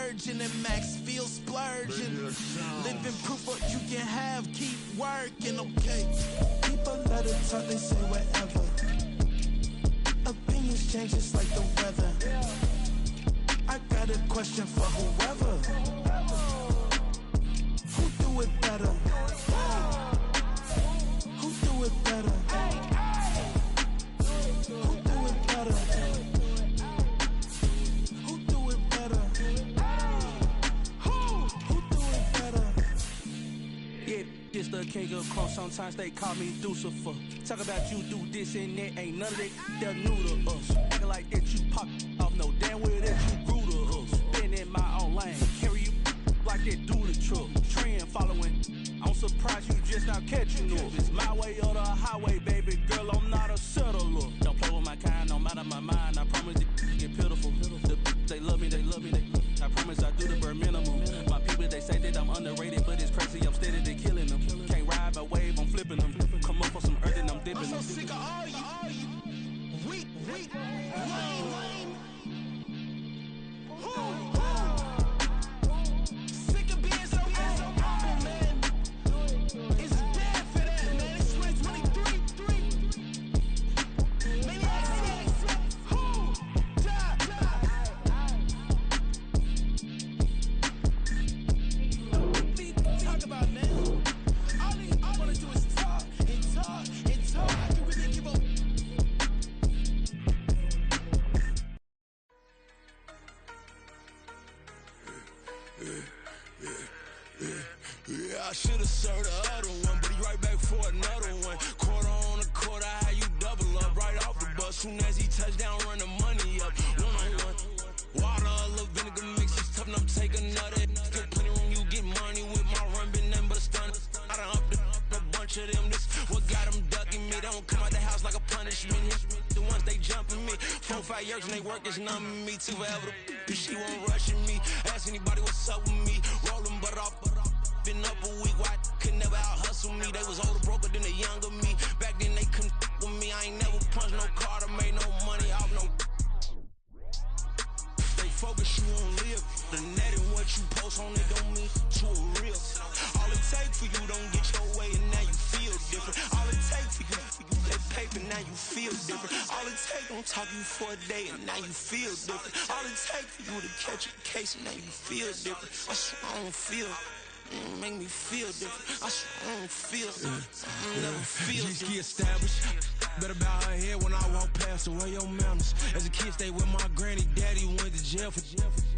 virgin and Max feel splurging. Living proof what you can have, keep working, okay. People let it talk, they say whatever. Opinions change just like the weather. I got a question for whoever. Who do it better? Who do it better? Who do it better? Who do it better? Who do it better? Yeah, this the king of crunk. Sometimes they call me Lucifer. Talk about you do this and that. Ain't none of that they're new to us. Acting like that you pop off. No damn well that you grew to us. Been in my own lane. Carry you like that do the truck. Trend following. I'm surprised you just not catching up. It's my way or the highway, baby girl. I'm not a settler. Don't play with my kind, no matter my mind. I promise it get pitiful. They love me, they love me, they love me. I promise I do the bare minimum. My people, they say that I'm underrated, but it's crazy. I'm steady, they killing them. Can't ride my wave, I'm flipping them. Come up for some earth and I'm dipping them. I'm so sick of all you. Weak, lame. Sick of being so humble, man. It's dead for that, man. It's 2023. Maniacs, who die? Talk about, man. All I wanna do is talk and talk and talk. I can really give up. Yeah, I should've served the other one, but he right back for another one. Quarter on a quarter, how you double up right off the bus. Soon as he touch down, run the money up. One-on-one. Water, a little vinegar mix, it's tough enough, take another. Get plenty room, you get money with my run, been nothing but a stun. I done up a bunch of them, this what got them ducking me. They don't come out the house like a punishment. The ones they jumping me. 4 or 5 years and they work is numbing me. Too forever, the she won't rushing me. Ask anybody what's up with me. Rolling butt off. Been up a week, why could never out hustle me? They was older, broker than the younger me. Back then they couldn't with me. I ain't never punched no card or made no money off no. They focus you on live. The net and what you post on it don't mean to a real. All it take for you don't get your way and now you feel different. All it take for you that paper now you feel different. All it take don't talk you for a day and now you feel different. All it take for you to catch a case and now you feel different. I swear I don't feel. Make me feel different. I swear I don't feel. Never feel different. Established. Better bow her head when I walk past her. Where your manners? As a kid, stayed with my granny. Daddy went to jail for.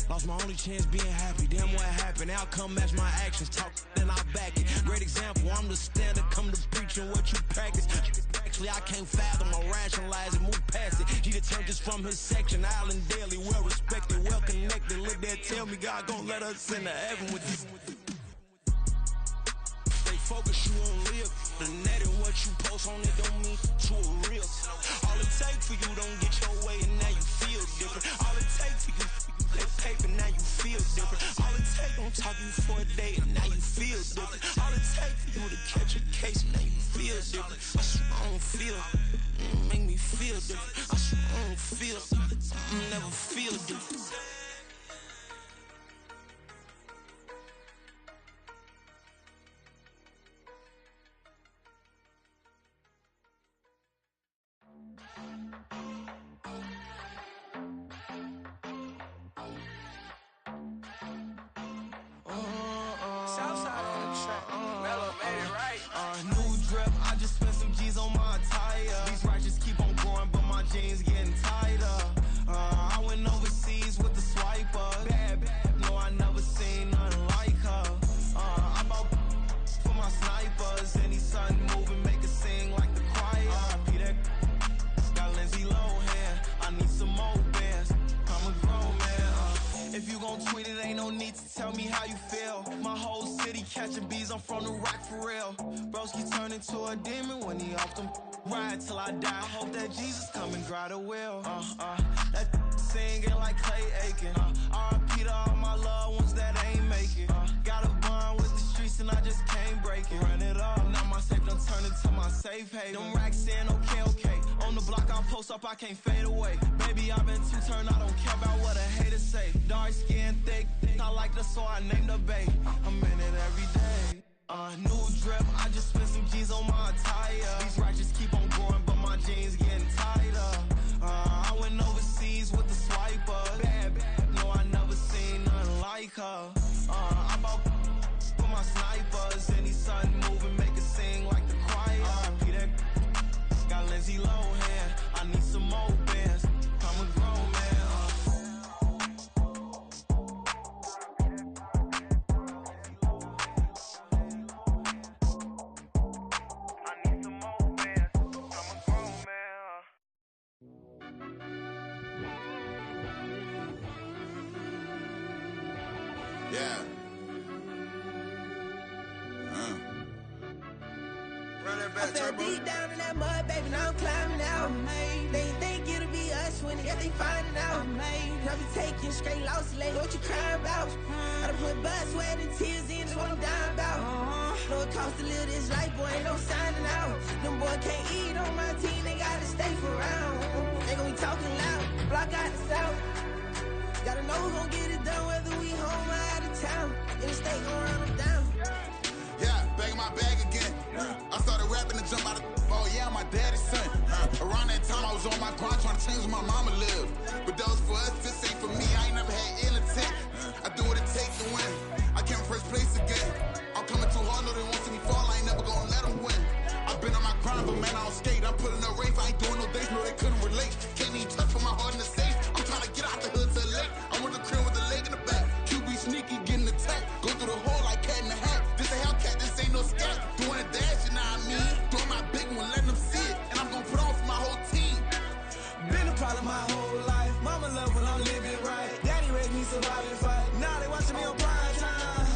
Lost my only chance being happy. Damn, what happened? Outcome match my actions. Talk, then I back it. Great example. I'm the standard. Come to preaching what you practice. Actually, I can't fathom or rationalize it. Move past it. He determined just from his section. Island daily, well respected, well connected. Look there, tell me God gon' let us into heaven with this. Focus you on live. The net and what you post on it don't mean to a real. All it take for you don't get your way and now you feel different. All it take for you that paper now you feel different. All it take don't talk you for a day and now you feel different. All it take for you to catch a case and now you feel different. I swear I don't feel. Make me feel different. I swear I don't feel. Never feel different. New drip, I just spent some G's on my attire. These righteous keep on growing, but my jeans getting tighter. I went overseas with the swiper. Bad, no, I never seen nothing like her. I bought for my snipers. Any son moving, make it sing like the choir. Peter got Lindsay Lohan. I need some more bands. I'm a grown man. If you gon' tweet it, ain't no need to tell me how you feel. My whole city catching bees, I'm from the rock for real. Broski turned into a demon when he off them. Ride till I die. I hope that Jesus come and grab the wheel. That singing like Clay Aiken. R.I.P. to all my loved ones that ain't make it. Got a bond with the streets and I just can't break it. Run it up, now my safe done turn into my safe haven. Them racks in, okay. On the block I post up, I can't fade away. Baby, I've been too turned, I don't care about what a hater say. Dark skin, thick, that's so I named her babe. I'm in it every day. New drip, I just spent some G's on my attire. These righteous keep on growing, but my jeans getting tighter. I went overseas with the swiper. Bad, no, I never seen nothing like her. I bought for my snipers. Any sudden moving, make it sing like the choir. Peter got Lindsay Lohan. I need some more bands. I'm a grown man. Yeah. Run that back, I fell deep down in that mud, baby, now I'm climbing out. They think it'll be us when they finding out. I be taking straight losses, lady, what you crying about? I done put blood, sweat, and tears in, that's what I'm dying about. Know it costs to live this life, boy, ain't no signing out. Them boy can't eat on my team, they gotta stay for round. They gon' be talking loud, but I got the south. Gotta know who gon' get it done, whether we home or out of town. In the state gon' run them down. Yeah, back in my bag again. I started rapping to jump out of oh yeah, my daddy's son. Around that time I was on my grind trying to change where my mama lived. But that was for us, this ain't for me. I ain't never had ill intent. I do what it takes to win. I came first place again. I'm coming too hard, know they want to see me fall. I ain't never gonna let them win. I've been on my grind, but man, I don't skate. I'm putting up race, I ain't doing no days, no, they couldn't relate. Can't even touch for my heart in the safe. I'm trying to get out the hood to the lake. I want the crib with the leg in the back. QB sneaky, getting attacked. Go through the hole like cat in the hat. This a Hellcat, this ain't no scat. Doing a dash, you know what I mean? Doing my big one, letting them see it. And I'm gonna put on for my whole team. Been a problem my whole life. Mama love when I'm living right. Daddy raised me surviving fight. Now they watching me on prime time.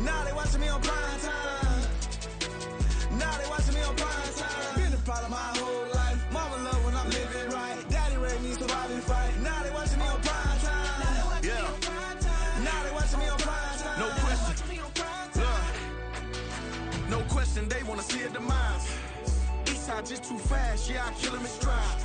Now they watching me on prime time. Now they watching me on prime time. Been a problem my whole life. Mama love when I'm living right. Daddy raised me surviving fight. Now they watching me on prime time. Yeah. Now they watching me on prime time. No question. No question, they wanna see a demise. Eastside just too fast, yeah, I kill them in stride.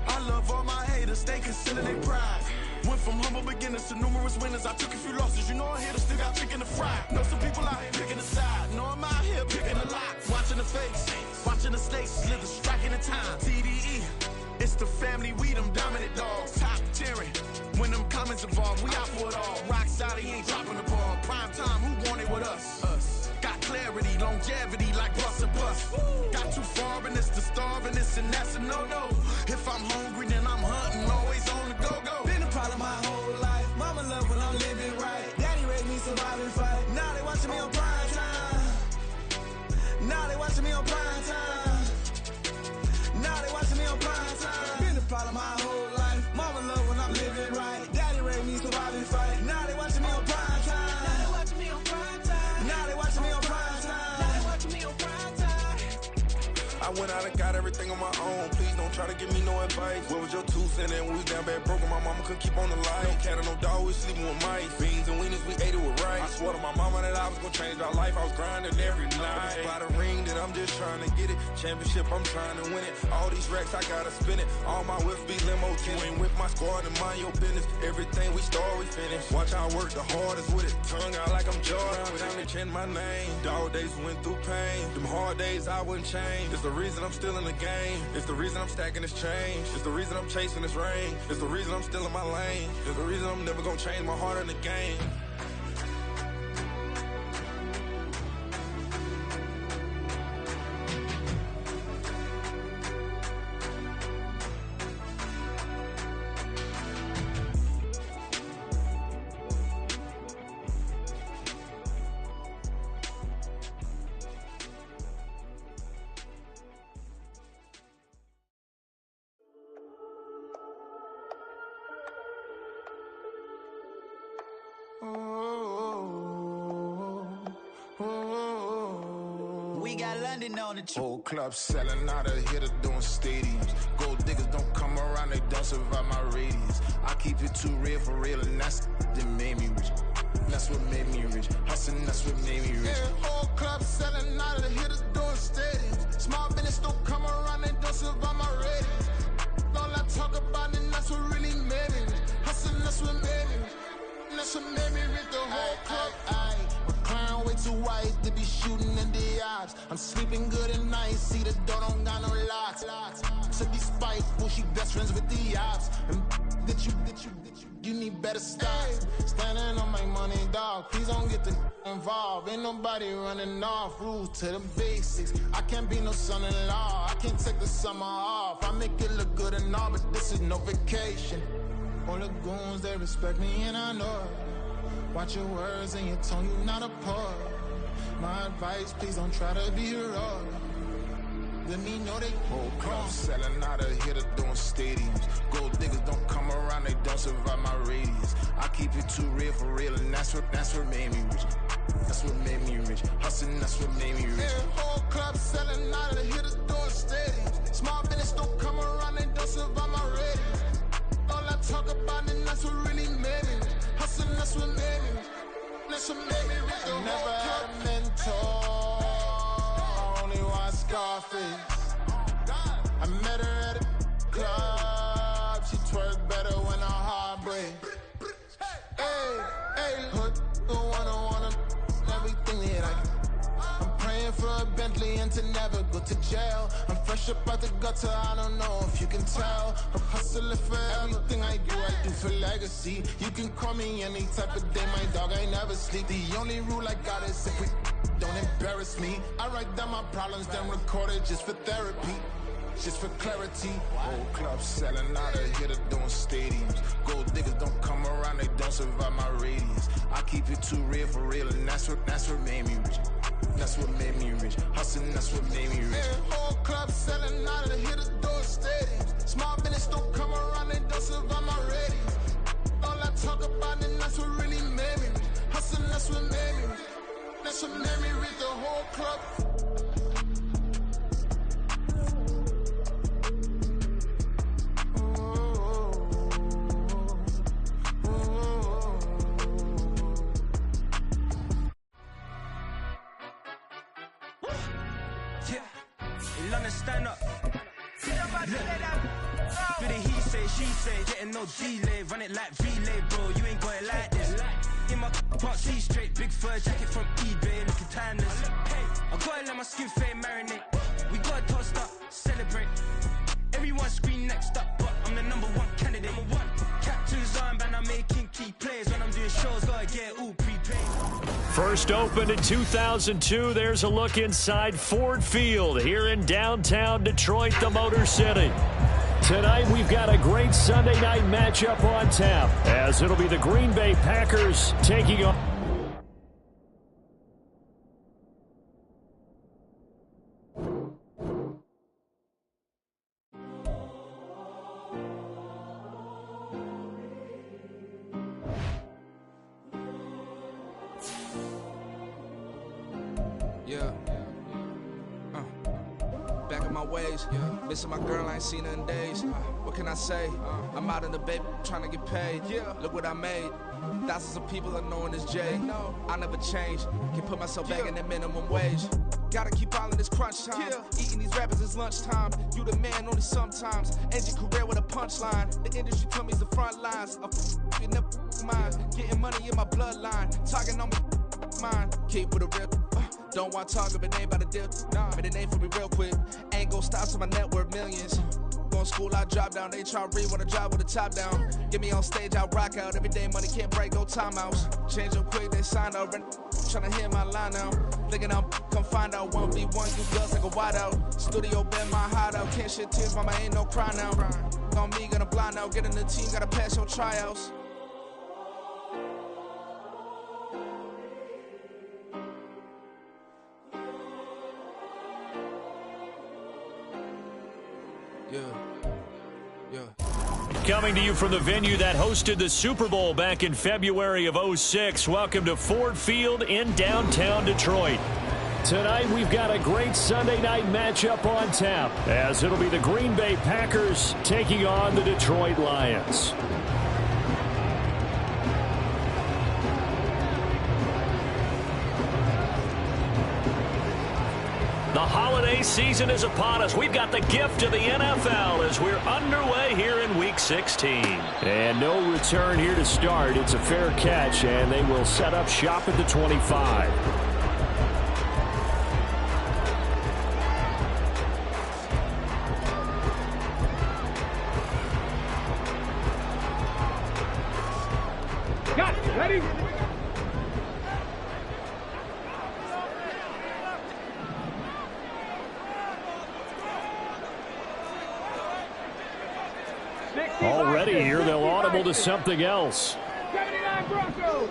I love all my haters, they consider their pride. Went from humble beginners to numerous winners. I took a few losses, you know I hit them, still got chicken to fry. Know some people out here picking a side, know I'm out here picking a lot. Watching the face, watching the stakes, slither, striking the time. TDE, it's the family, we them dominant dogs. Top tiering, when them comments involved, we out for it all. Rock solid, he ain't dropping the ball. Prime time, who want it with us? Got clarity, longevity like bus and bus. Got too far and it's the starving, this and that's a no-no. If I'm hungry, then I'm hunting, always on the go-go. Been a problem my whole life. Mama love when I'm living right. Daddy raised me surviving fight. Now they watching me on prime time. Now they watching me on prime time. Now they watching me on prime time. Been a problem my whole life. Mama love when I'm living right. Daddy raised me surviving fight. Now they watching me on prime time. Now they watching me on prime time. Now they watching me on prime time. Now they watching me on prime time. I went out and got everything on my own. Please don't try to give me no advice. What was your 2 cents and we was down bad broke and my mama couldn't keep on the light. No cat or no dog, we sleeping with mice. Beans and weenies, we ate it with rice. I swore to my mama that I was gonna change our life. I was grinding every night. By the ring that I'm just trying to get it. Championship, I'm trying to win it. All these racks, I gotta spin it. All my whips be limo tin. You ain't with my squad and mind your business. Everything we start, we finish. Watch I work the hardest with it. Tongue out like I'm Jordan. Without me change my name. Dog days went through pain. Them hard days I wouldn't change. It's the reason I'm still in the game. It's the reason I'm stacking this change. It's the reason I'm chasing this rain. It's the reason I'm still in my lane. It's the reason I'm never gonna change my heart in the game. We got London on the trip. Whole club selling out of here to doing stadiums. Gold diggers don't come around, they don't survive my radius. I keep it too real for real, and that's that made me rich. That's what made me rich. Hustling, that's what made me rich. Yeah, whole club selling out of here to doing stadiums. Small business don't come around, they don't survive my radius. All I talk about, and that's what really made me rich. Hustling, that's what made me rich. That's what made me rip the whole club. McLaren way too white to be shooting in the odds. I'm sleeping good at night, see the door don't got no locks. To be spiteful, she best friends with the ops. And you need better stop. Standing on my money, dog. Please don't get the involved. Ain't nobody running off. Rules to the basics. I can't be no son-in-law. I can't take the summer off. I make it look good and all, but this is no vacation. All the goons, they respect me and I know it. Watch your words and your tone, you not a poet. My advice, please don't try to be heroic. Let me know they whole club selling out of here to doing stadiums. Gold diggers don't come around, they don't survive my radius. I keep it too real for real, and that's what made me rich. That's what made me rich. Hustling, that's what made me rich. Yeah, whole club selling out of here to doing stadiums. Small business don't come around, they don't survive my radius. All I talk about, and that's what really made me rich. Hustling, that's what made me rich. That's what made me rich. I never had a mentor. Scarface. I met her at a club. She twerk better when her heart breaks. Hey, hood, wanna everything that I can. I'm praying for a Bentley and to never go to jail. I'm fresh up out the gutter, I don't know if you can tell. I'm hustling for everything I do for legacy. You can call me any type of day, my dog, I never sleep. The only rule I got is if we don't embarrass me. I write down my problems, then record it just for therapy, just for clarity. Whole club selling out of here to doing stadiums. Gold diggers don't come around, they don't survive my radius. I keep it too real for real, and that's what made me rich. That's what made me rich. Hustling, that's what made me rich. Yeah, whole club selling out of here to doing stadiums. Small business don't come around, they don't survive my radius. All I talk about, and that's what really made me rich. Hustling, that's what made me rich. That's what made me read the whole club. Yeah, London stand up. Look, he say, she say, getting no delay, run it like relay, bro. You ain't got it like this. In my can't see straight, big fur jacket from eBay, looking timeless. I gotta let my skin fade marinate. We gotta toast up, celebrate. Everyone scream next up, but I'm the #1 candidate. Captain's armband, I'm making key plays. When I'm doing shows, gotta get all prepaid. First opened in 2002, there's a look inside Ford Field here in downtown Detroit, the Motor City. Tonight, we've got a great Sunday night matchup on tap, as it'll be the Green Bay Packers taking on... Back in my ways, missing my girl, I ain't seen her in days. What can I say? I'm out in the baby, trying to get paid. Look what I made. Thousands of people are knowing this Jay. I never change. Can put myself back in that minimum wage. Gotta keep all in this crunch time. Eating these rappers is lunchtime. You the man only sometimes. End your career with a punchline. The industry told me it's the front lines. You never mind. Getting money in my bloodline. Talking on me, mine. Keep with a real. Don't want to talk if it ain't about a deal. Made a name for me real quick. Ain't gon' stop till my net worth millions. Going school, I drop down. They try to read when I drop with the top down. Get me on stage, I rock out. Every day money can't break, go timeouts. Change up quick, they sign up. Tryna hear my line now. Thinking I'm come find out 1v1, you girls like a wide out. Studio been my hideout. Can't shed tears, mama ain't no cry now. On me, gonna blind out. Get in the team, gotta pass your tryouts. Coming to you from the venue that hosted the Super Bowl back in February of '06. Welcome to Ford Field in downtown Detroit. Tonight, we've got a great Sunday night matchup on tap, as it'll be the Green Bay Packers taking on the Detroit Lions. The holiday season is upon us. We've got the gift of the NFL as we're underway here in Week 16. And no return here to start. It's a fair catch, and they will set up shop at the 25. Got it. Ready? Already here, they'll audible to something else. 79 Broncos.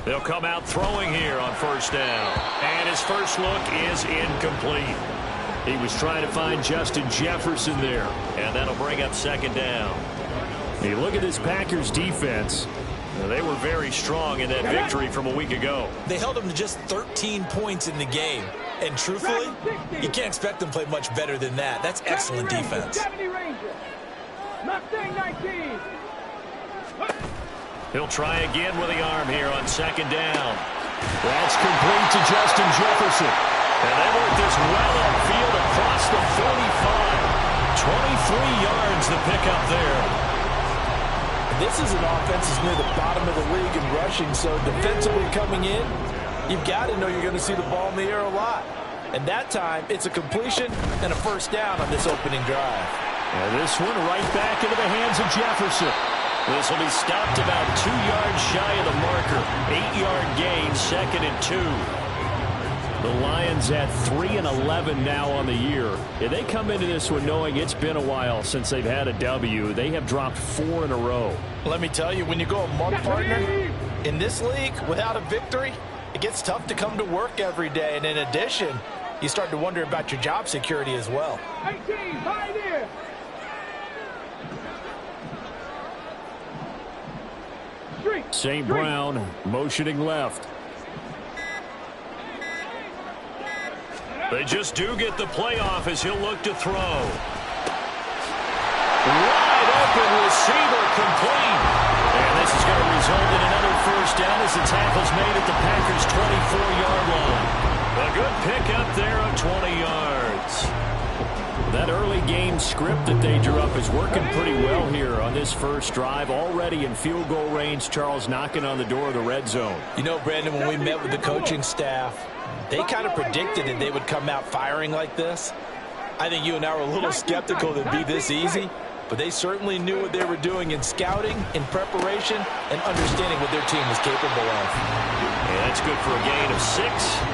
They'll come out throwing here on first down. And his first look is incomplete. He was trying to find Justin Jefferson there. And that'll bring up second down. Hey, look at this Packers defense. They were very strong in that victory from a week ago. They held them to just 13 points in the game. And truthfully, you can't expect them to play much better than that. That's excellent defense. 70 Ranger. Mustang 19. He'll try again with the arm here on second down. That's complete to Justin Jefferson. And they work this well upfield across the 45. 23 yards the pickup there. This is an offense that's near the bottom of the league in rushing, so defensively coming in, you've got to know you're going to see the ball in the air a lot. And that time, it's a completion and a first down on this opening drive. And this one right back into the hands of Jefferson. This will be stopped about 2 yards shy of the marker. 8-yard gain, 2nd and 2. The Lions at 3-11 now on the year. If they come into this one knowing it's been a while since they've had a W, they have dropped 4 in a row. Let me tell you, when you go a month, partner, in this league, without a victory, it gets tough to come to work every day. And in addition, you start to wonder about your job security as well. 18, Pioneer. St. Brown motioning left. They just do get the playoff as he'll look to throw. Wide open receiver complete. And this is going to result in another first down as the tackle's made at the Packers' 24-yard line. A good pickup there of 20 yards. That early game script that they drew up is working pretty well here on this first drive. Already in field goal range, Charles knocking on the door of the red zone. You know, Brandon, when we met with the coaching staff, they kind of predicted that they would come out firing like this. I think you and I were a little skeptical that it'd be this easy, but they certainly knew what they were doing in scouting, in preparation, and understanding what their team was capable of. Yeah, that's good for a gain of 6,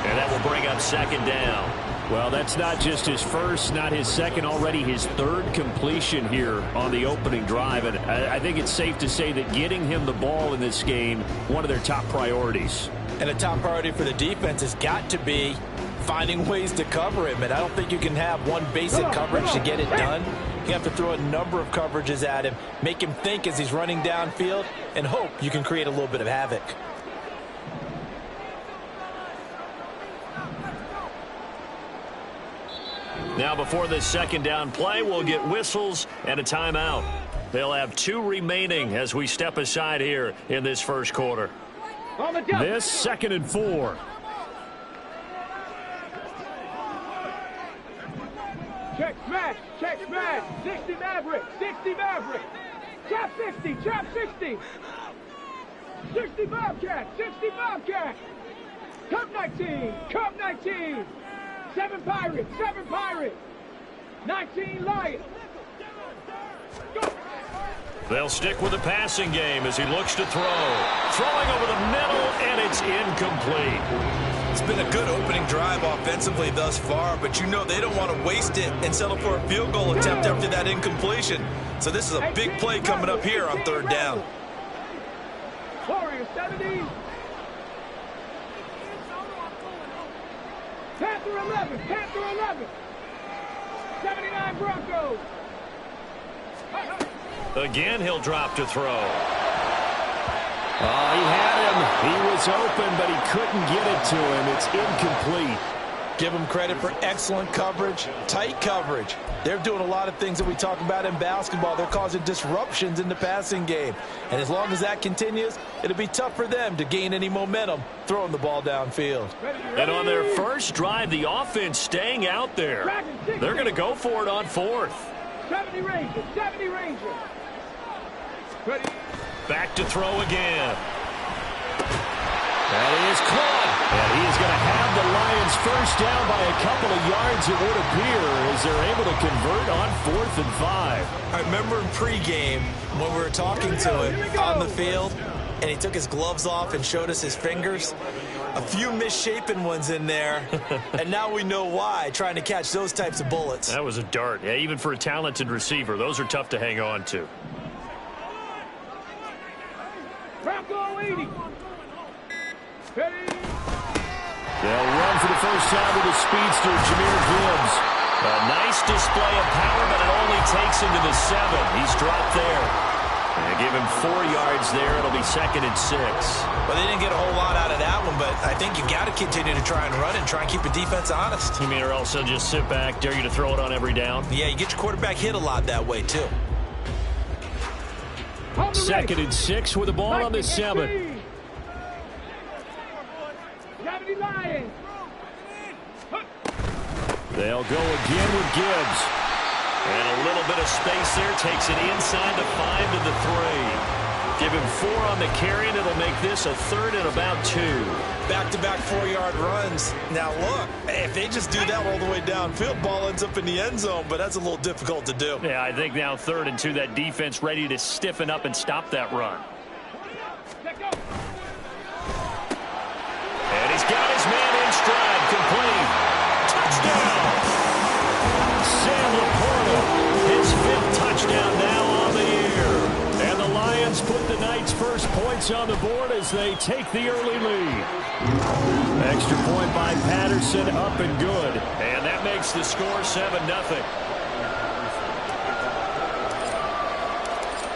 and that will bring up second down. Well, that's not just his first, not his second, already his third completion here on the opening drive. And I think it's safe to say that getting him the ball in this game, one of their top priorities. And a top priority for the defense has got to be finding ways to cover him. And I don't think you can have one basic coverage to get it done. You have to throw a number of coverages at him, make him think as he's running downfield, and hope you can create a little bit of havoc. Now before this second down play, we'll get whistles and a timeout. They'll have 2 remaining as we step aside here in this first quarter. This 2nd and 4. Check smash, 60 Maverick, 60 Maverick. Trap 60, trap 60. 60 Bobcat, 60 Bobcat. Cup 19, Cup 19. 7 Pirates, 7 Pirates. 19 Lions. Go. They'll stick with the passing game as he looks to throw. Throwing over the middle, and it's incomplete. It's been a good opening drive offensively thus far, but you know they don't want to waste it and settle for a field goal attempt after that incompletion. So this is a big play coming up here on third down. Warriors 70. Panther 11, Panther 11. 79 Broncos. Again, he'll drop to throw. Oh, he had him. He was open, but he couldn't get it to him. It's incomplete. Give them credit for excellent coverage, tight coverage. They're doing a lot of things that we talk about in basketball. They're causing disruptions in the passing game. And as long as that continues, it'll be tough for them to gain any momentum throwing the ball downfield. And on their first drive, the offense staying out there. They're going to go for it on fourth. 70 Rangers, 70 Rangers. Ready. Back to throw again. That is caught. And he is going to have the Lions first down by a couple of yards, it would appear, as they're able to convert on 4th and 5. I remember in pregame when we were talking to him on the field, and he took his gloves off and showed us his fingers. A few misshapen ones in there, and now we know why, trying to catch those types of bullets. That was a dart. Yeah, even for a talented receiver, those are tough to hang on to. Bronco 80. Ready. They'll run for the first time with the speedster, Jahmyr Gibbs. A nice display of power, but it only takes him to the 7. He's dropped there. And give him 4 yards there. It'll be 2nd and 6. Well, they didn't get a whole lot out of that one, but I think you got to continue to try and run and try and keep the defense honest. You mean, or also just sit back, dare you to throw it on every down? Yeah, you get your quarterback hit a lot that way, too. 2nd and 6 with the ball on the 7. 70 Lions. They'll go again with Gibbs. And a little bit of space there. Takes it inside the 5 to the 3. Give him 4 on the carry, and it'll make this a 3rd and about 2. Back-to-back 4-yard runs. Now, look, if they just do that all the way downfield, ball ends up in the end zone, but that's a little difficult to do. Yeah, I think now 3rd and 2, that defense ready to stiffen up and stop that run. And he's got his man in stride, complete. Touchdown! Sam Laporta, his 5th touchdown now on the year. And the Lions put the Knights' first points on the board as they take the early lead. Extra point by Patterson, up and good. And that makes the score 7-0.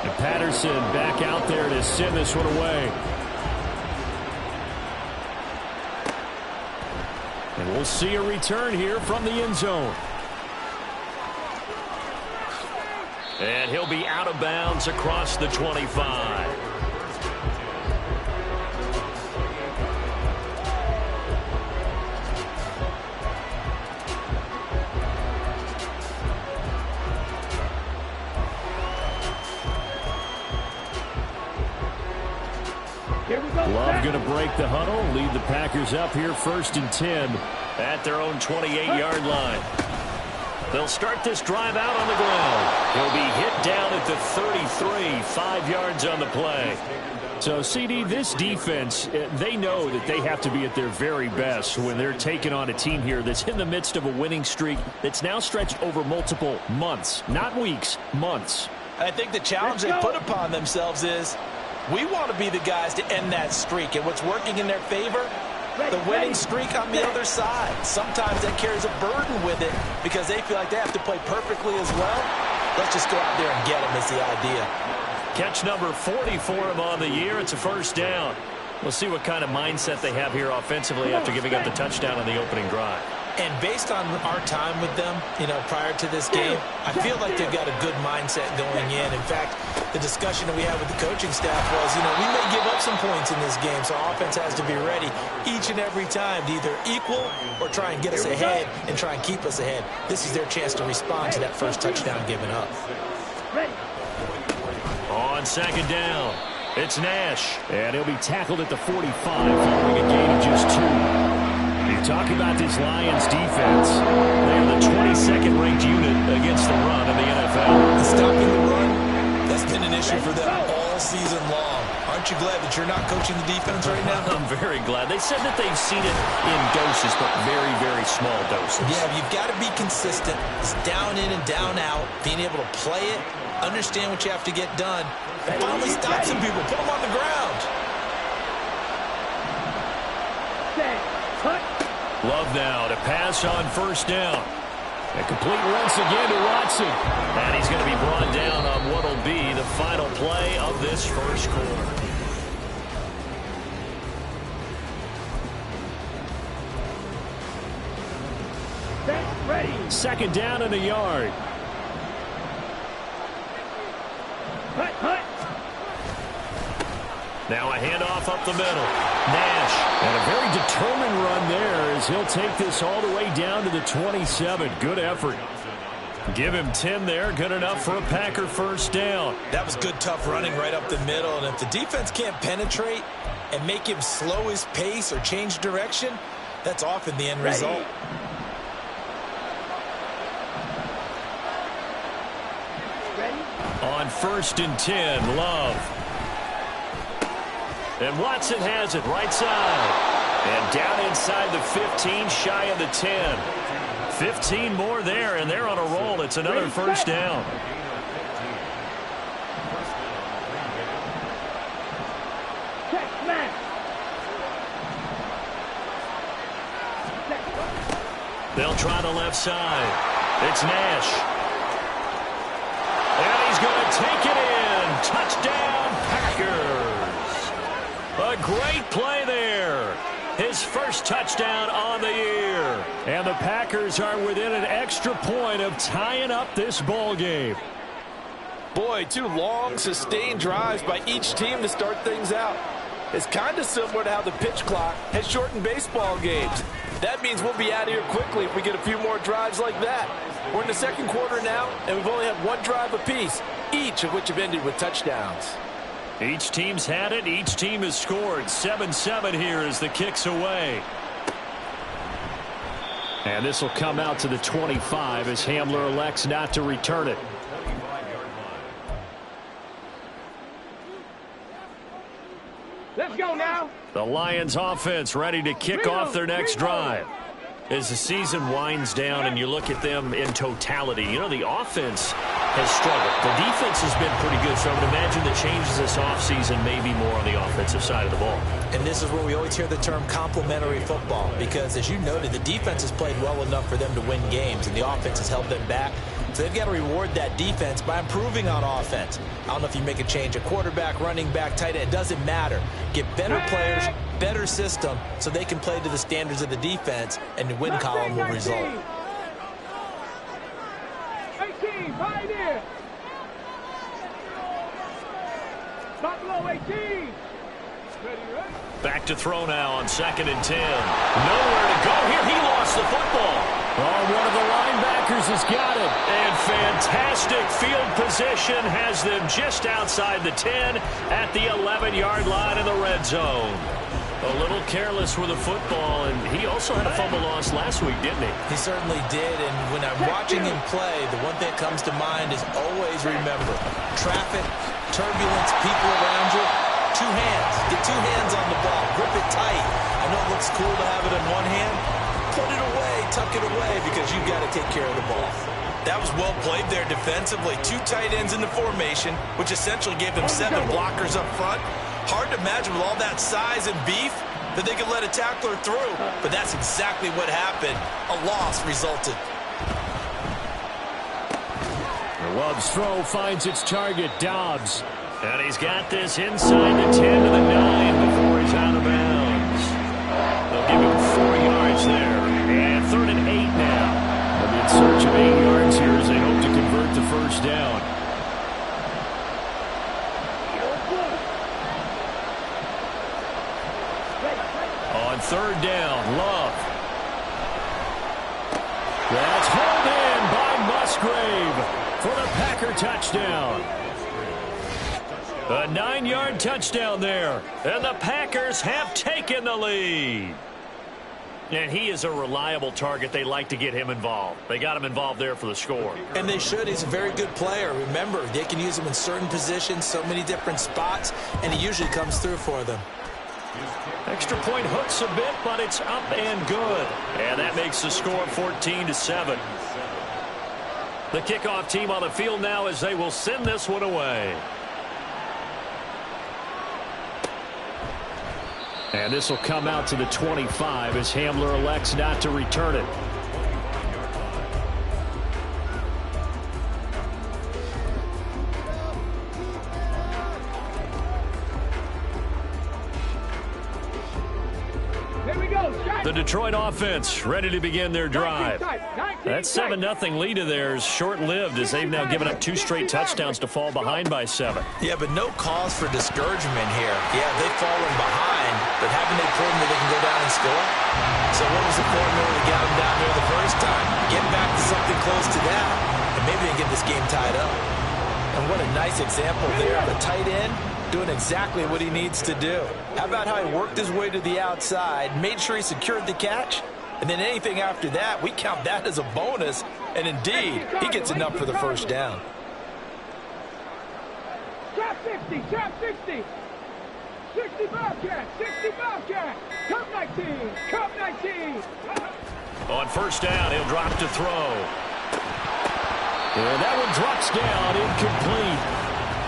And Patterson back out there to send this one away. And we'll see a return here from the end zone. And he'll be out of bounds across the 25. Love going to break the huddle, lead the Packers up here 1st and 10 at their own 28-yard line. They'll start this drive out on the ground. He'll be hit down at the 33, 5 yards on the play. So, CD, this defense, they know that they have to be at their very best when they're taking on a team here that's in the midst of a winning streak that's now stretched over multiple months, not weeks, months. I think the challenge they put upon themselves is we want to be the guys to end that streak. And what's working in their favor? The winning streak on the other side. Sometimes that carries a burden with it because they feel like they have to play perfectly as well. Let's just go out there and get them is the idea. Catch number 40 for him on the year. It's a first down. We'll see what kind of mindset they have here offensively after giving up the touchdown on the opening drive. And based on our time with them, prior to this game, I feel like they've got a good mindset going in. In fact, the discussion that we had with the coaching staff was, we may give up some points in this game, so our offense has to be ready each and every time to either equal or try and get us ahead and try and keep us ahead. This is their chance to respond to that first touchdown given up. On 2nd down, it's Nash. And he'll be tackled at the 45 following a gain of just 2. You talk about this Lions defense. They're the 22nd ranked unit against the run in the NFL. Stopping the run, that's been an issue for them all season long. Aren't you glad that you're not coaching the defense right now? I'm very glad. They said that they've seen it in doses, but very, very small doses. Yeah, you've got to be consistent. It's down in and down out, being able to play it, understand what you have to get done, and finally stop some people, put them on the ground. Love now to pass on first down. A complete once again to Watson. And he's going to be brought down on what will be the final play of this first quarter. 2nd down and a yard. Now a handoff up the middle. Nash. And a very determined run there as he'll take this all the way down to the 27. Good effort. Give him 10 there. Good enough for a Packer first down. That was good, tough running right up the middle. And if the defense can't penetrate and make him slow his pace or change direction, that's often the end result. On 1st and 10, Love. And Watson has it right side. And down inside the 15, shy of the 10. 15 more there, and they're on a roll. It's another first down. They'll try the left side. It's Nash. And he's going to take it in. Touchdown, Packers. A great play there. His first touchdown on the year. And the Packers are within an extra point of tying up this ball game. Boy, 2 long, sustained drives by each team to start things out. It's kind of similar to how the pitch clock has shortened baseball games. That means we'll be out of here quickly if we get a few more drives like that. We're in the 2nd quarter now, and we've only had 1 drive apiece, each of which have ended with touchdowns. Each team's had it. Each team has scored. 7-7 here as the kick's away. And this will come out to the 25 as Hamler elects not to return it. Let's go now. The Lions offense ready to kick off their next drive. As the season winds down and you look at them in totality, you know, the offense has struggled. The defense has been pretty good, so I would imagine the changes this offseason may be more on the offensive side of the ball. And this is where we always hear the term complementary football, because as you noted, the defense has played well enough for them to win games, and the offense has held them back. So they've got to reward that defense by improving on offense. I don't know if you make a change, a quarterback, running back, tight end, it doesn't matter. Get better players, better system, so they can play to the standards of the defense, and the win column will result. 18, pioneer. Stop below 18. Back to throw now on 2nd and 10. Nowhere to go here. He lost the football. Oh, one of the linebackers has got it. And fantastic field position has them just outside the 10 at the 11-yard line in the red zone. A little careless with the football, and he also had a fumble loss last week, didn't he? He certainly did, and when I'm watching him play, the one thing that comes to mind is always remember, traffic, turbulence, people around you, 2 hands. Get 2 hands on the ball. Grip it tight. I know it looks cool to have it in one hand. Put it away, tuck it away, because you've got to take care of the ball. That was well played there defensively. 2 tight ends in the formation, which essentially gave them 7 blockers up front. Hard to imagine with all that size and beef that they could let a tackler through, but that's exactly what happened. A loss resulted. Love's throw finds its target, Dobbs. And he's got this inside the 10 to the 9 before he's out of bounds. They'll give him 4 yards there. And 3rd and 8 now. They'll be in search of 8 yards here as they hope to convert the first down. On 3rd down, Love. That's hauled in by Musgrave for the Packer touchdown. A 9-yard touchdown there, and the Packers have taken the lead. And he is a reliable target. They like to get him involved. They got him involved there for the score. And they should. He's a very good player. Remember, they can use him in certain positions, so many different spots, and he usually comes through for them. Extra point hurts a bit, but it's up and good. And that makes the score 14-7. The kickoff team on the field now as they will send this one away. And this will come out to the 25 as Hamler elects not to return it. Here we go, shot. The Detroit offense ready to begin their drive. That 7-0 lead of theirs short-lived as they've now given up 2 straight touchdowns to fall behind by 7. Yeah, but no cause for discouragement here. Yeah, they've fallen behind, but haven't they proven that they can go down and score? So what was the formula to get them down there the first time? Get back to something close to that, and maybe they get this game tied up. And what a nice example there of a tight end doing exactly what he needs to do. How about how he worked his way to the outside, made sure he secured the catch, and then anything after that, we count that as a bonus, and indeed, he gets enough for the first down. Trap 60, trap 60. 60 Bobcat, 60 Bobcat. Cup 19, Cup 19. On first down, he'll drop to throw. And that one drops down, incomplete.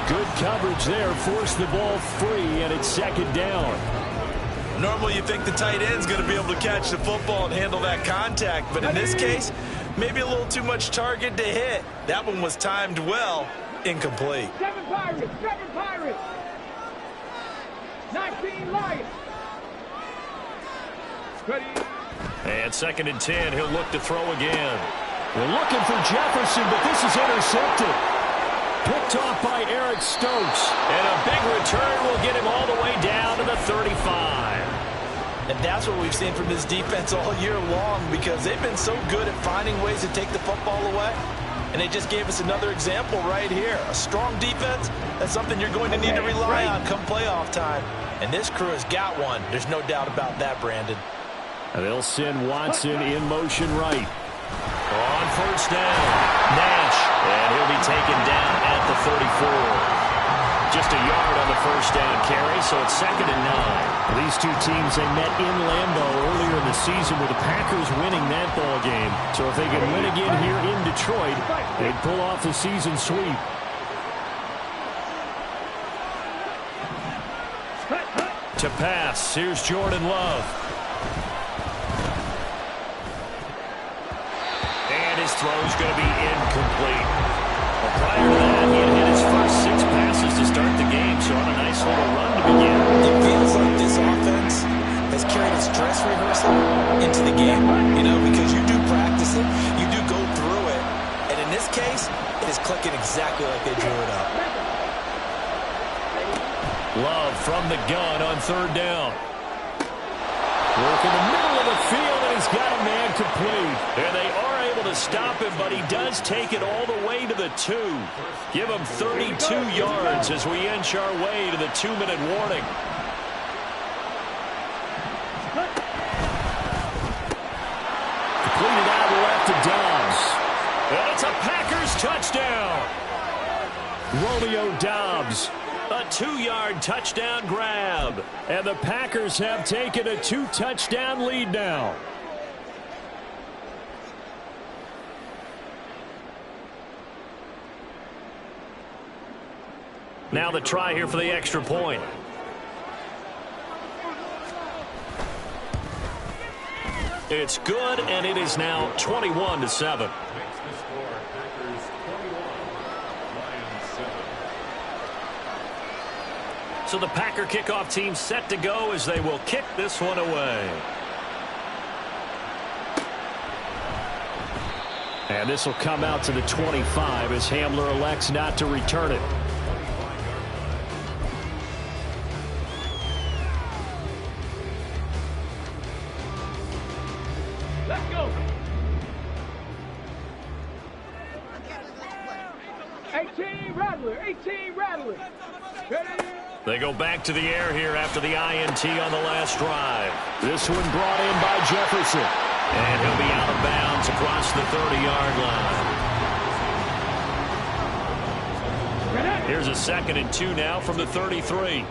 Good coverage there, forced the ball free, and it's second down. Normally you think the tight end's going to be able to catch the football and handle that contact, but in this case, maybe a little too much target to hit. That one was timed well, incomplete. 7 Pirates, 7 Pirates. 19 Lions. Ready. And 2nd and 10, he'll look to throw again. We're looking for Jefferson, but this is intercepted. Picked off by Eric Stokes. And a big return will get him all the way down to the 35. And that's what we've seen from this defense all year long, because they've been so good at finding ways to take the football away. And they just gave us another example right here. A strong defense, that's something you're going to need to rely on come playoff time. And this crew has got one. There's no doubt about that, Brandon. And they'll send Watson in motion right. On first down, Nash. And he'll be taken down at the 34. Just a yard on the first down carry, so it's 2nd and 9. These two teams, they met in Lambeau earlier in the season with the Packers winning that ball game. So if they can win again here in Detroit, they'd pull off the season sweep. To pass, here's Jordan Love. And his throw's going to be incomplete. Well, prior to that, he had hit his first 6 passes to start the game, so on a nice little run to begin. It feels like this offense has carried its dress rehearsal into the game, you know, because you do practice it, you do go through it, and in this case, it is clicking exactly like they drew it up. Love from the gun on 3rd down. Work in the middle of the field, and he's got a man complete. And they are able to stop him, but he does take it all the way to the 2. Give him 32 yards as we inch our way to the 2-minute warning. Completed out left to Dobbs. And it's a Packers touchdown. Romeo Dobbs. A 2-yard touchdown grab. And the Packers have taken a 2-touchdown lead now. Now the try here for the extra point. It's good, and it is now 21-7. So the Packer kickoff team set to go as they will kick this one away. And this will come out to the 25 as Hamler elects not to return it. Let's go. 18 Rattler, 18 Rattler. Ready? They go back to the air here after the INT on the last drive. This one brought in by Jefferson. And he'll be out of bounds across the 30-yard line. Here's a 2nd and 2 now from the 33.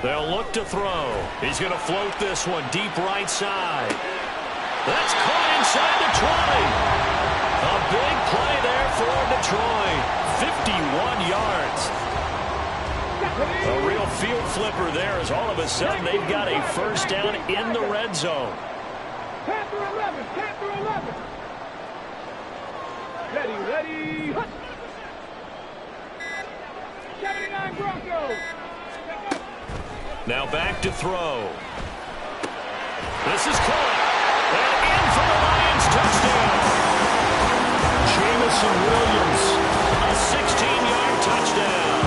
They'll look to throw. He's going to float this one deep right side. That's caught inside the 20. A big play there for Detroit. 51 yards. A real field flipper there as all of a sudden they've got a first down in the red zone. Panther 11, Panther 11. Ready, ready. 79. Now back to throw. This is caught. And in for the Lions touchdown. Jamison Williams, a 16-yard touchdown.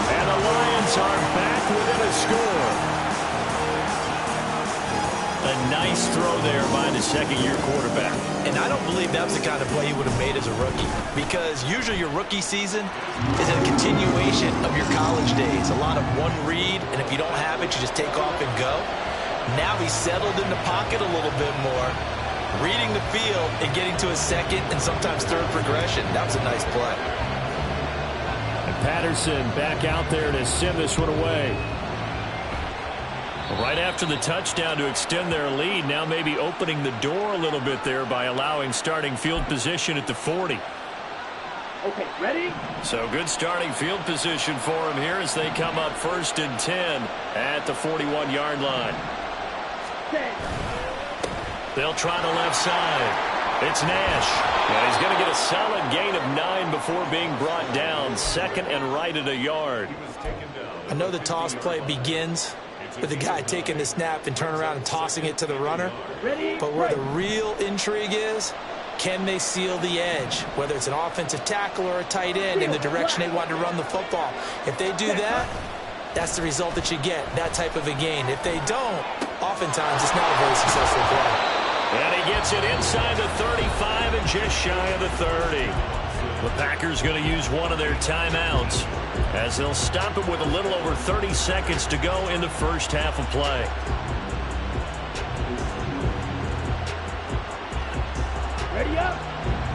And the Lions are back within a score. A nice throw there by the second-year quarterback. And I don't believe that was the kind of play he would have made as a rookie, because usually your rookie season is a continuation of your college days. A lot of one read, and if you don't have it, you just take off and go. Now he's settled in the pocket a little bit more, reading the field and getting to a second and sometimes third progression. That was a nice play. And Patterson back out there to send this one away. Right after the touchdown to extend their lead, now maybe opening the door a little bit there by allowing starting field position at the 40. Okay, ready? So good starting field position for them here as they come up 1st and 10 at the 41-yard line. They'll try the left side. It's Nash. And he's going to get a solid gain of 9 before being brought down. Second and right at a yard. I know the toss play begins with the guy taking the snap and turn around and tossing it to the runner. But where the real intrigue is, can they seal the edge, whether it's an offensive tackle or a tight end in the direction they want to run the football? If they do that, that's the result that you get, that type of a gain. If they don't, oftentimes it's not a very successful play. And he gets it inside the 35 and just shy of the 30. The Packers going to use one of their timeouts as they'll stop it with a little over 30 seconds to go in the first half of play. Ready up.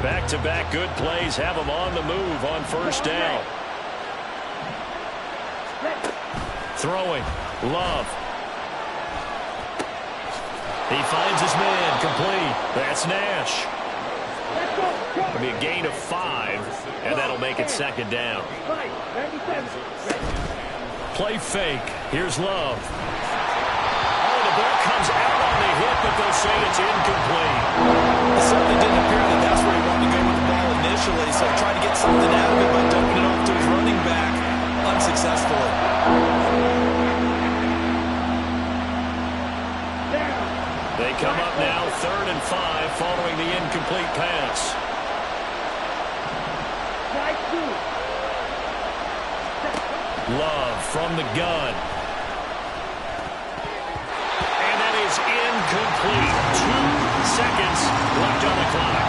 Back-to-back good plays have them on the move on first down. Throwing. Love. He finds his man complete. That's Nash. It'll be a gain of 5, and that'll make it second down. Play fake. Here's Love. Oh, the ball comes out on the hit, but they'll say it's incomplete. It certainly didn't appear that that's where he wanted to go with the ball initially, so he tried to get something out of it by dumping it off to his running back unsuccessfully. They come up now 3rd and 5 following the incomplete pass. Love from the gun. And that is incomplete. 2 seconds left on the clock.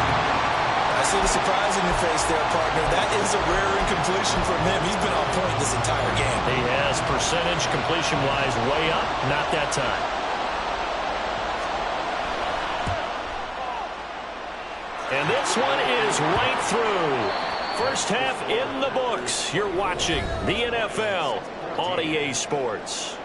I see the surprise in your face there, partner. That is a rare incompletion from him. He's been on point this entire game. He has percentage completion-wise way up. Not that time. And this one is right through. First half in the books. You're watching the NFL on EA Sports.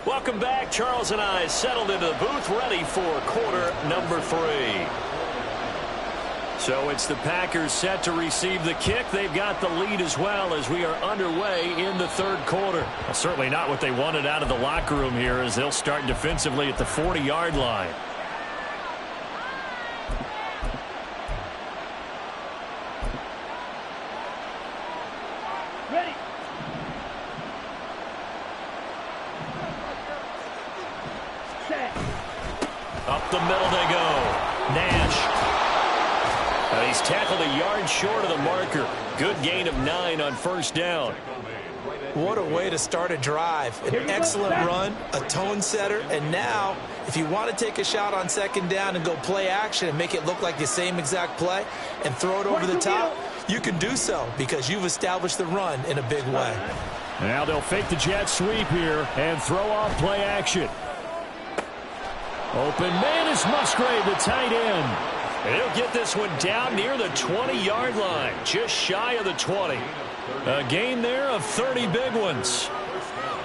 Welcome back. Charles and I settled into the booth, ready for quarter number 3. So it's the Packers set to receive the kick. They've got the lead as well as we are underway in the 3rd quarter. Well, certainly not what they wanted out of the locker room here as they'll start defensively at the 40-yard line. Ready. Up the middle they go. Nash. He's tackled a yard short of the marker. Good gain of 9 on first down. What a way to start a drive. An excellent run, a tone setter, and now if you want to take a shot on second down and go play action and make it look like the same exact play and throw it over the top, you can do so because you've established the run in a big way. Now they'll fake the jet sweep here and throw off play action. Open man is Musgrave, the tight end. And he'll get this one down near the 20-yard line, just shy of the 20. A gain there of 30 big ones.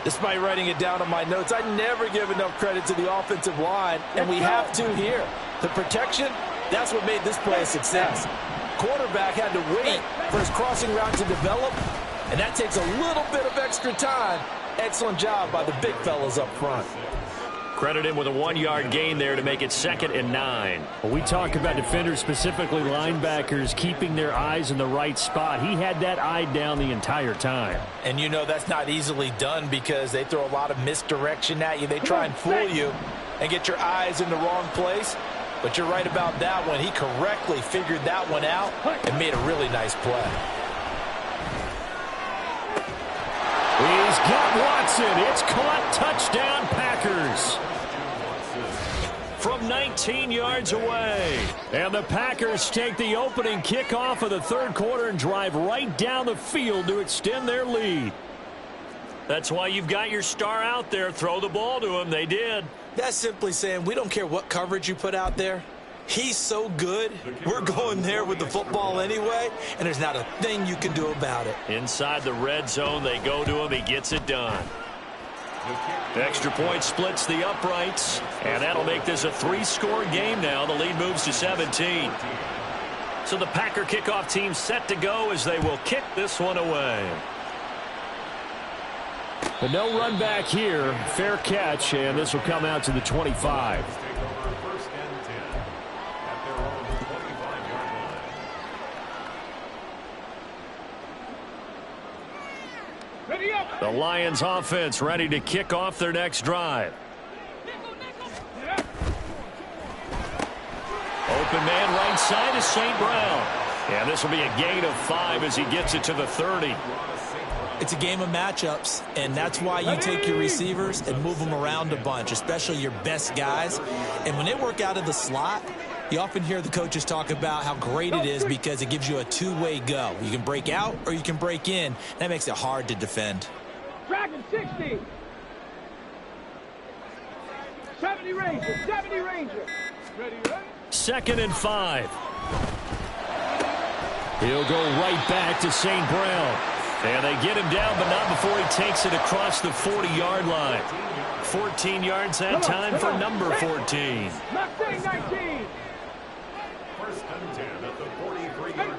Despite writing it down on my notes, I never give enough credit to the offensive line, and we have to here. The protection, that's what made this play a success. Quarterback had to wait for his crossing route to develop, And that takes a little bit of extra time. Excellent job by the big fellas up front. Credit him with a 1-yard gain there to make it 2nd and 9. Well, we talk about defenders, specifically linebackers, keeping their eyes in the right spot. He had that eye down the entire time. And you know that's not easily done because they throw a lot of misdirection at you. They try and fool you and get your eyes in the wrong place. But you're right about that one. He correctly figured that one out and made a really nice play. He's got Watson. It's caught. Touchdown, Packers. From 19 yards away. And the Packers take the opening kickoff of the third quarter and drive right down the field to extend their lead. That's why you've got your star out there. Throw the ball to him. They did. That's simply saying we don't care what coverage you put out there. He's so good, we're going there with the football anyway, and there's not a thing you can do about it. Inside the red zone, they go to him. He gets it done. Extra point splits the uprights, and that'll make this a 3-score game now. The lead moves to 17. So the Packer kickoff team set to go as they will kick this one away. But no run back here. Fair catch, and this will come out to the 25. The Lions offense ready to kick off their next drive. Open man right side is St. Brown. And this will be a gain of 5 as he gets it to the 30. It's a game of matchups, and that's why you take your receivers and move them around a bunch, especially your best guys. And when they work out of the slot, you often hear the coaches talk about how great it is because it gives you a two-way go. You can break out or you can break in. That makes it hard to defend. Dragon 60. 70 Ranger. 70 Ranger. Ready? 2nd and 5. He'll go right back to St. Brown. And they get him down, but not before he takes it across the 40-yard line. 14 yards that time for number 14. Mustang 19.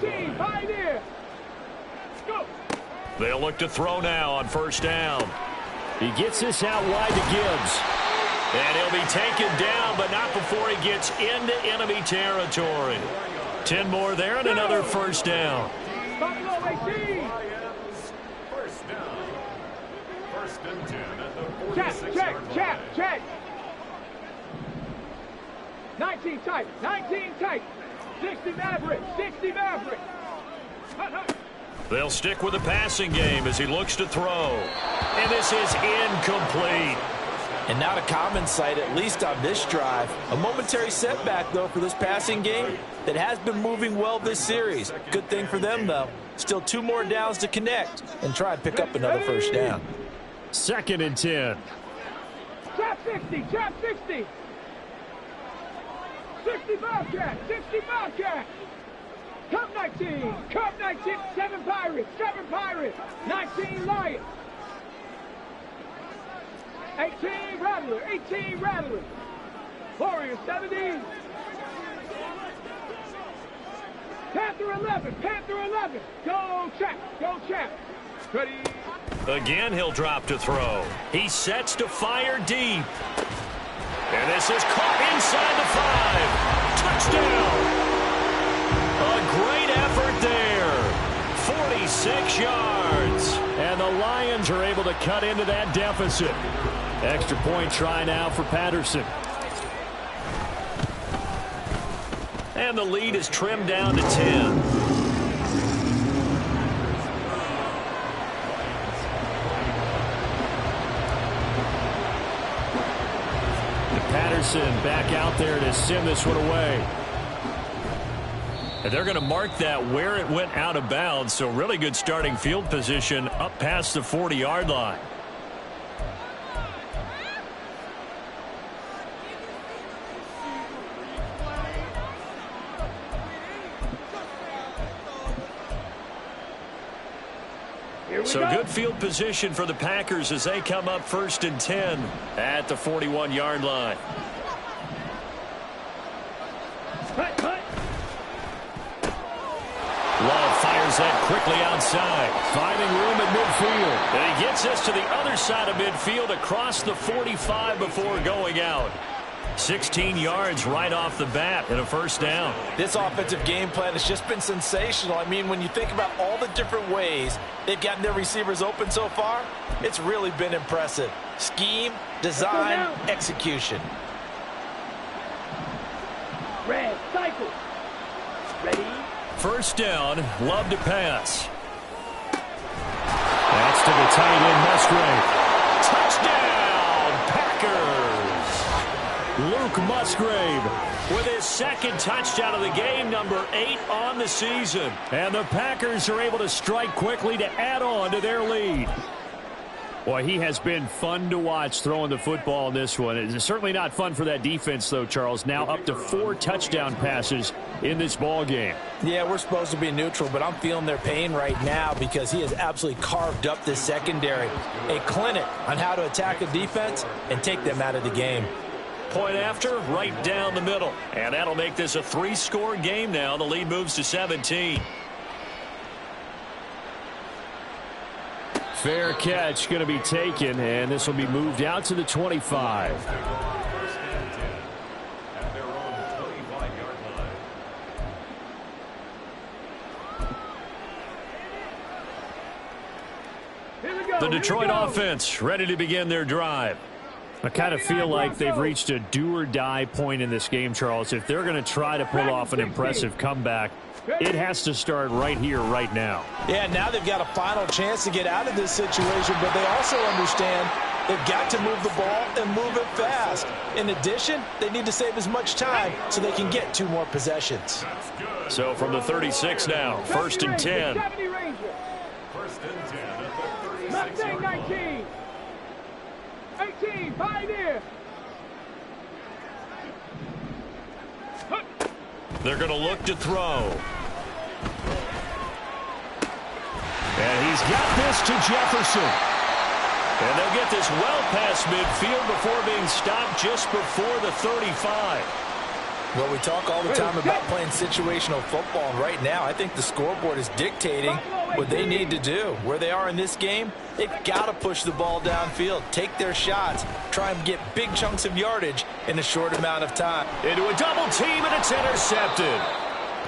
18, Pioneer. Go. They'll look to throw now on 1st down. He gets this out wide to Gibbs. And he'll be taken down, but not before he gets into enemy territory. 10 more there and another 1st down. Buffalo 18. Check. 19 tight. 60 Maverick. They'll stick with the passing game as he looks to throw. And this is incomplete. And not a common sight, at least on this drive. A momentary setback, though, for this passing game that has been moving well this series. Good thing for them, though. Still 2 more downs to connect and try and pick up another 1st down. 2nd and 10. Trap 60. 60 Bobcat. Cup 19. 7 Pirates. 19 Lions. 18 Rattler. Warriors 70. Panther 11. Go Chap. Ready. Again, he'll drop to throw. He sets to fire deep. And this is caught inside the 5. Touchdown. A great effort there. 46 yards. And the Lions are able to cut into that deficit. Extra point try now for Patterson. And the lead is trimmed down to 10. Patterson back out there to send this one away. And they're going to mark that where it went out of bounds, so really good starting field position up past the 40-yard line. So good field position for the Packers as they come up 1st and 10 at the 41-yard line. Love fires throws that quickly outside, finding room at midfield. And he gets us to the other side of midfield across the 45 before going out. 16 yards right off the bat and a first down. This offensive game plan has just been sensational. I mean, when you think about all the different ways they've gotten their receivers open so far, it's really been impressive. Scheme, design, execution. Red, cycle. Ready? First down, love to pass. That's to the tight end, Musgrave. Touchdown, Packers! Luke Musgrave with his second touchdown of the game, number 8 on the season. And the Packers are able to strike quickly to add on to their lead. Boy, he has been fun to watch throwing the football in this one. It's certainly not fun for that defense, though, Charles. Now up to 4 touchdown passes in this ball game. Yeah, we're supposed to be neutral, but I'm feeling their pain right now because he has absolutely carved up this secondary. A clinic on how to attack a defense and take them out of the game. Point after, right down the middle. And that'll make this a 3-score game now. The lead moves to 17. Fair catch going to be taken, and this will be moved out to the 25. The Detroit offense ready to begin their drive. I kind of feel like they've reached a do-or-die point in this game, Charles. If they're going to try to pull off an impressive comeback, it has to start right here, right now. Yeah, now they've got a final chance to get out of this situation, but they also understand they've got to move the ball and move it fast. In addition, they need to save as much time so they can get 2 more possessions. So from the 36 now, 1st and 10. 70 Ranger. 1st and 10. 19. 18, Pioneer. They're going to look to throw. And he's got this to Jefferson. And they'll get this well past midfield before being stopped just before the 35. Well, we talk all the time about playing situational football, and right now I think the scoreboard is dictating what they need to do. Where they are in this game, they've got to push the ball downfield, take their shots, try and get big chunks of yardage in a short amount of time. Into a double team, and it's intercepted.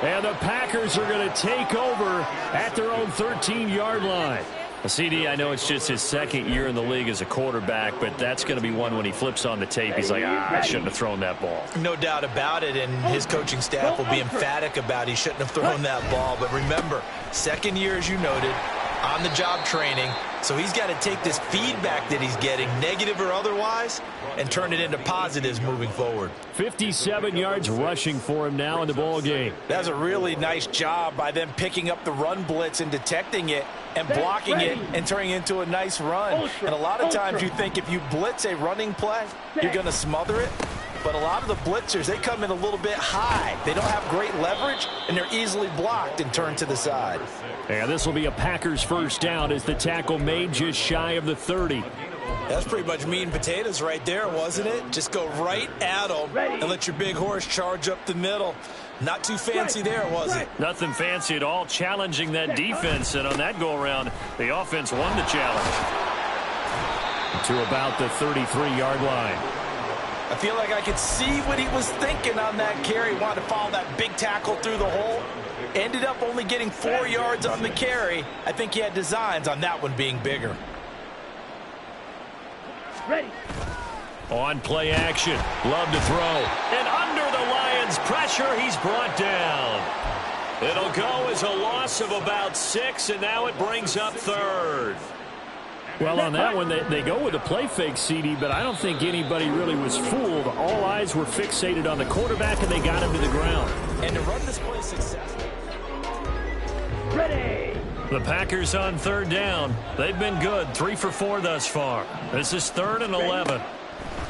And the Packers are going to take over at their own 13-yard line. CD, I know it's just his 2nd year in the league as a quarterback, but that's going to be one when he flips on the tape. He's like, I shouldn't have thrown that ball. No doubt about it, and his coaching staff will be emphatic about he shouldn't have thrown that ball. But remember, 2nd year, as you noted, on-the-job training, so he's got to take this feedback that he's getting, negative or otherwise, and turn it into positives moving forward. 57 yards rushing for him now in the ball game. That's a really nice job by them picking up the run blitz and detecting it and blocking it and turning it into a nice run. And a lot of times you think if you blitz a running play, you're going to smother it. But a lot of the blitzers, they come in a little bit high. They don't have great leverage, and they're easily blocked and turned to the side. And this will be a Packers first down as the tackle made just shy of the 30. That's pretty much meat and potatoes right there, wasn't it? Just go right at them and let your big horse charge up the middle. Not too fancy there, was it? Nothing fancy at all, challenging that defense. And on that go-around, the offense won the challenge. To about the 33-yard line. I feel like I could see what he was thinking on that carry. Wanted to follow that big tackle through the hole. Ended up only getting 4 yards on the carry. I think he had designs on that one being bigger. Ready. On play action. Love to throw. And under the Lions' pressure, he's brought down. It'll go as a loss of about 6, and now it brings up 3rd. Well, on that one, they go with a play fake, CD, but I don't think anybody really was fooled. All eyes were fixated on the quarterback, and they got him to the ground. And to run this play successfully. Ready. The Packers on 3rd down. They've been good, 3 for 4 thus far. This is 3rd and 11.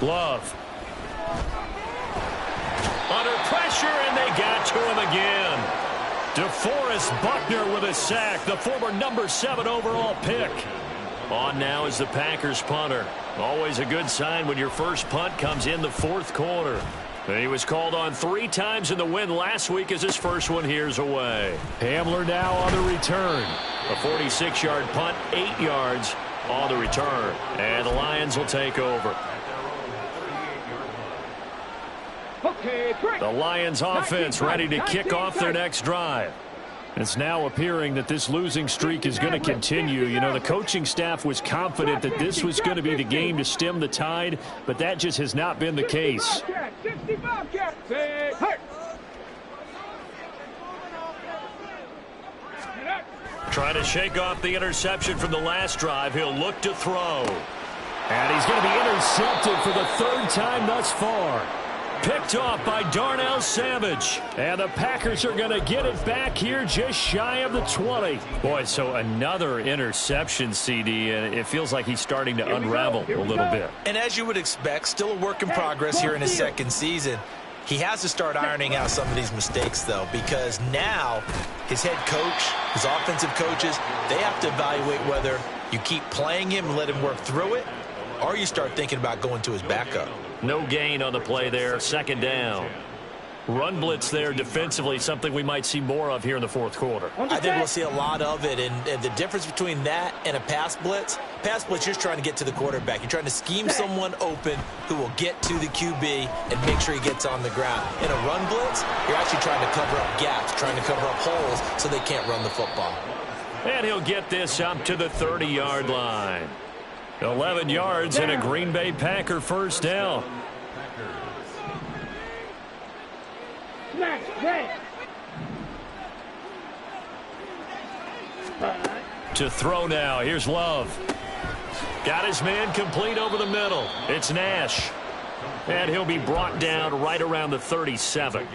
Love. Under pressure, and they got to him again. DeForest Buckner with a sack, the former number 7 overall pick. On now is the Packers punter. Always a good sign when your first punt comes in the 4th quarter. He was called on 3 times in the win last week as his first one here's away. Hamler now on the return. A 46-yard punt, 8 yards on the return. And the Lions will take over. The Lions offense ready to kick off their next drive. It's now appearing that this losing streak is going to continue. You know, the coaching staff was confident that this was going to be the game to stem the tide, but that just has not been the case. Trying to shake off the interception from the last drive. He'll look to throw. And he's going to be intercepted for the 3rd time thus far. Picked off by Darnell Savage. And the Packers are going to get it back here just shy of the 20. Boy, so another interception, CD, and it feels like he's starting to unravel a little bit. And as you would expect, still a work in progress here in his 2nd season. He has to start ironing out some of these mistakes, though, because now his head coach, his offensive coaches, they have to evaluate whether you keep playing him and let him work through it, or you start thinking about going to his backup. No gain on the play there, 2nd down. Run blitz there defensively, something we might see more of here in the 4th quarter. I think we'll see a lot of it, and the difference between that and a pass blitz, you're just trying to get to the quarterback. You're trying to scheme someone open who will get to the QB and make sure he gets on the ground. In a run blitz, you're actually trying to cover up gaps, trying to cover up holes so they can't run the football. And he'll get this up to the 30-yard line. 11 yards and a Green Bay Packer 1st down. To throw now. Here's Love. Got his man complete over the middle. It's Nash. And he'll be brought down right around the 37.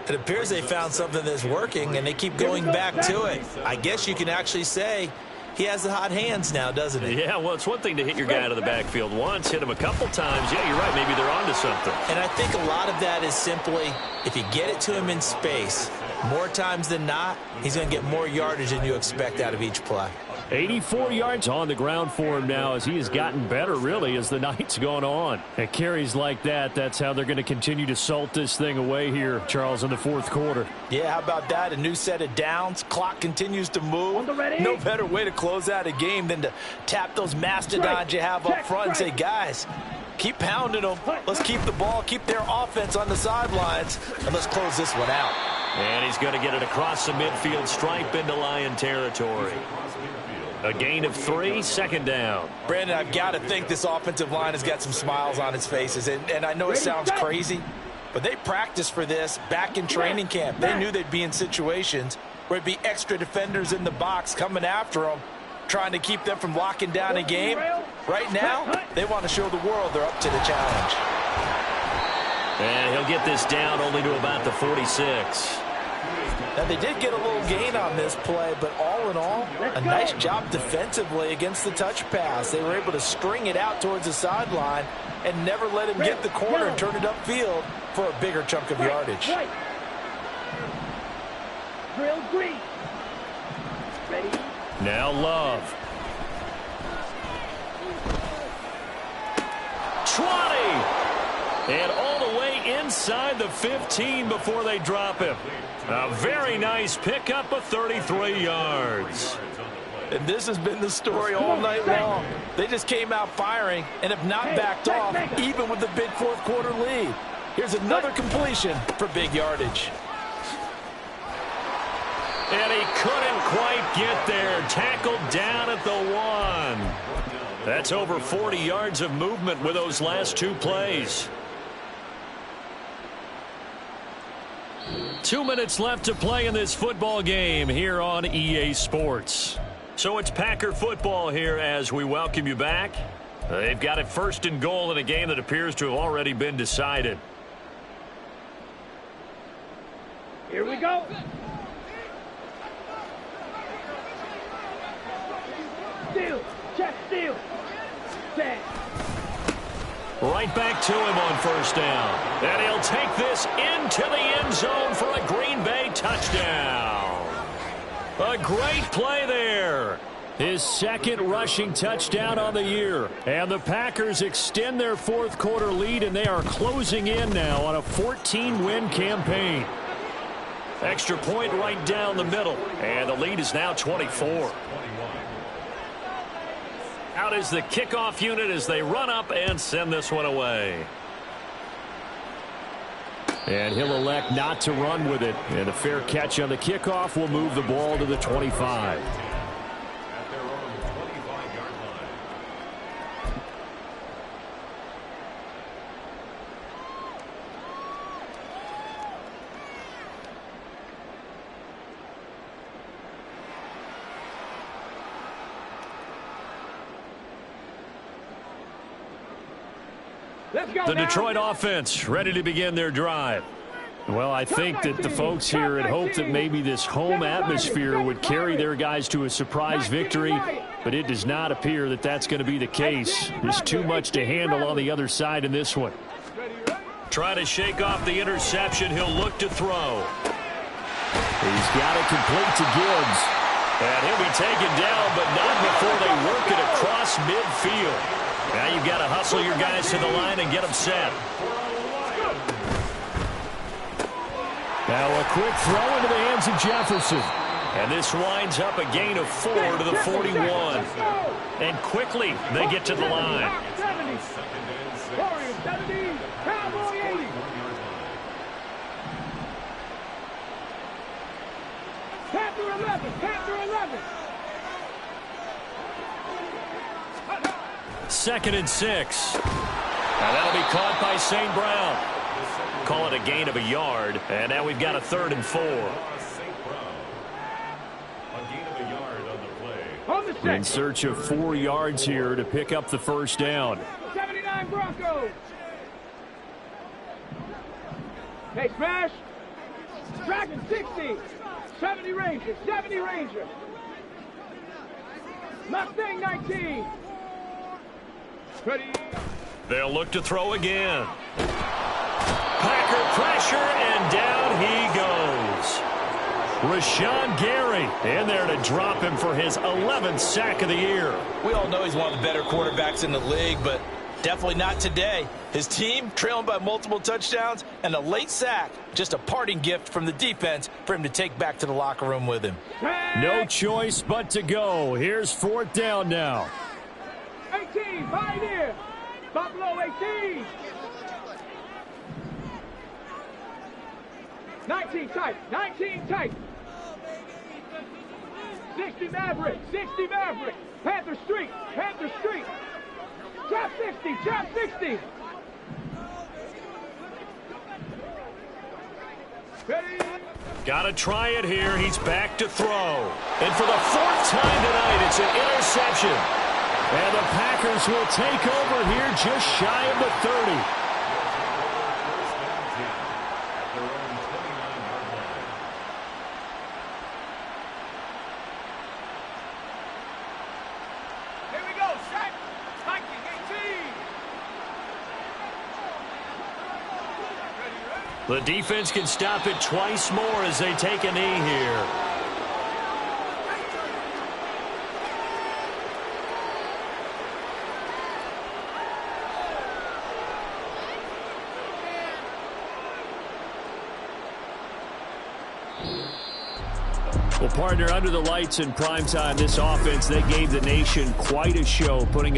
It appears they found something that's working, and they keep going back to it. I guess you can actually say he has the hot hands now, doesn't he? Yeah, well, it's one thing to hit your guy out of the backfield once, hit him a couple times. Yeah, you're right. Maybe they're onto something. And I think a lot of that is simply if you get it to him in space, more times than not, he's going to get more yardage than you expect out of each play. 84 yards on the ground for him now as he has gotten better, really, as the night's gone on. And carries like that, that's how they're going to continue to salt this thing away here, Charles, in the 4th quarter. Yeah, how about that? A new set of downs. Clock continues to move. No better way to close out a game than to tap those mastodons you have up front and say, guys, keep pounding them. Let's keep the ball, keep their offense on the sidelines, and let's close this one out. And he's going to get it across the midfield stripe into Lion territory. A gain of 3, 2nd down. Brandon, I've got to think this offensive line has got some smiles on its faces. And I know it sounds crazy, but they practiced for this back in training camp. They knew they'd be in situations where it'd be extra defenders in the box coming after them, trying to keep them from locking down a game. Right now, they want to show the world they're up to the challenge. And he'll get this down only to about the 46. Now, they did get a little gain on this play, but all in all, a nice job defensively against the touch pass. They were able to string it out towards the sideline and never let him get the corner and turn it upfield for a bigger chunk of yardage. Drill green. Ready? Now Love. 20! And all the way inside the 15 before they drop him. A very nice pickup of 33 yards. And this has been the story all night long. They just came out firing and have not backed off, even with the big 4th quarter lead. Here's another completion for big yardage. And he couldn't quite get there. Tackled down at the 1. That's over 40 yards of movement with those last 2 plays. 2 minutes left to play in this football game here on EA Sports. So it's Packer football here as we welcome you back. They've got it 1st and goal in a game that appears to have already been decided. Here we go. Steal. Check steal. Set. Right back to him on 1st down. And he'll take this into the end zone for a Green Bay touchdown. A great play there. His second rushing touchdown on the year. And the Packers extend their fourth quarter lead, and they are closing in now on a 14-win campaign. Extra point right down the middle, and the lead is now 24. Out is the kickoff unit as they run up and send this one away. And he'll elect not to run with it. And a fair catch on the kickoff will move the ball to the 25. The Detroit offense ready to begin their drive. Well, I think that the folks here had hoped that maybe this home atmosphere would carry their guys to a surprise victory, but it does not appear that that's going to be the case. There's too much to handle on the other side in this one. Trying to shake off the interception. He'll look to throw. He's got it complete to Gibbs. And he'll be taken down, but not before they work it across midfield. Now you've got to hustle your guys to the line and get them set. Now a quick throw into the hands of Jefferson. And this winds up a gain of 4 to the 41. And quickly they get to the line. 70, Cowboy 80. Panther 11, Panther 11. 2nd and 6. Now that'll be caught by St. Brown. Call it a gain of a yard. And now we've got a 3rd and 4. In search of 4 yards here to pick up the first down. 79 Broncos. Hey, smash. Dragon 60. 70 Rangers. 70 Rangers. Mustang 19. Ready. They'll look to throw again. Packer pressure, and down he goes. Rashawn Gary in there to drop him for his 11th sack of the year. We all know he's one of the better quarterbacks in the league, but definitely not today. His team trailing by multiple touchdowns and a late sack. Just a parting gift from the defense for him to take back to the locker room with him. No choice but to go. Here's 4th down now. 18, Pioneer. Buffalo 18. 19 tight, 19 tight. 60 Maverick, 60 Maverick. Panther Street, Panther Street. Trap 60, trap 60. Ready. Got to try it here. He's back to throw. And for the 4th time tonight, it's an interception. And the Packers will take over here just shy of the 30. The defense can stop it twice more as they take a knee here. Well, partner, under the lights in primetime, this offense, they gave the nation quite a show, putting